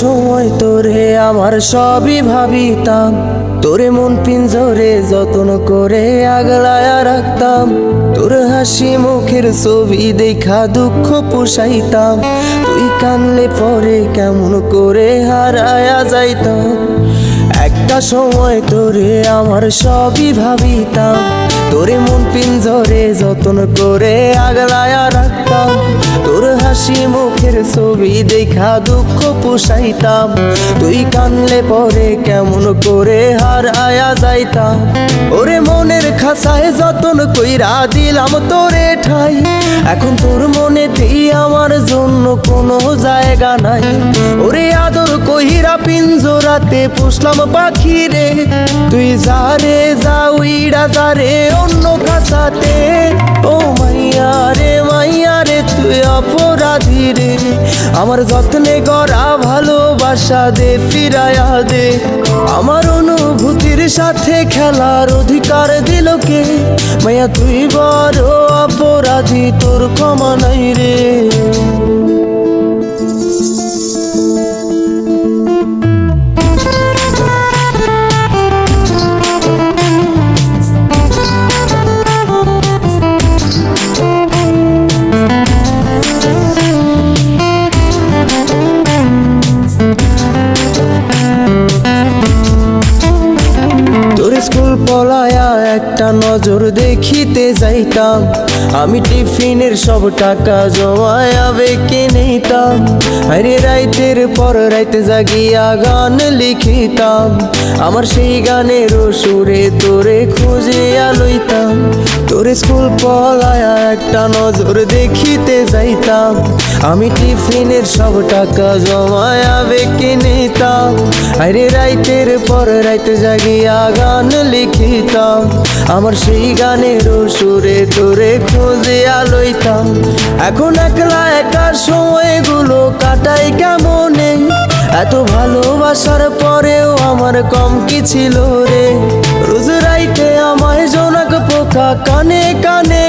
সময় তোরে আমার সবই ভাবিতাম, তোরে মন পিঞ্জরে যত্ন করে আগলায়া রাখতাম। তোর হাসি মুখের ছবি দেখা দুঃখ পোষাইতাম, তুই কানলে পরে কেমন করে হারায়া যাইতাম। একটা সময় তোরে আমার সবই ভাবিতাম, তোরে মন পিঞ্জরে যত্ন করে আগলায়া রাখতাম। তোর হাসি মুখের ছবি দেখা দুঃখ পোষাইতাম, তুই কানলে পরে কেমন করে হারায়া যাইতাম। ওরে মনের খাসায় যতন কইরা দিলাম তোরে ঠাই, এখন তোর মনে দিই আমার জন্য কোনো জায়গা নাই। ওরে আদর কইরা পিঞ্জরাতে পুষলাম পাখি রে, তুই যারে যা উইড়া যারে অন্য খাসাতে। ও মাইয়া রে তুই অপরাধী রে, আমার যত্নে গড়া ভালোবাসা দে ফিরায়া দে। আমার অনুভূতির সাথে খেলার অধিকার দিল কে? মাইয়া তুই বড় অপরাধী, তোর ক্ষমা নাই রে। স্কুল পলায়া একটা নজর দেখিতে যাইতাম, আমি টিফিনের সব টাকা জমায়া বেঁকে নিতাম। আরে রাইতের পর রাইতে জাগিয়া গান লিখিতাম, আমার সেই গানের সুরে তোরে খুঁজিয়া লইতাম। তোর স্কুল পলায়া একটা নজর দেখিতে যাইতাম, আমি টিফিনের সব টাকা জমায়া বেঁকে নিতাম। আরে রাইতের পর রাইতে জাগিয়া গান লিখিতাম, আমার সেই গানের সুরে তোরে খুঁজিয়া লইতাম। এখন একলা একা সময়গুলো কাটাই কেমনে, এত ভালোবাসার পরেও আমার কম কি ছিল রে। রোজ রাইতে আমায় জোনাক পোকা কানে কানে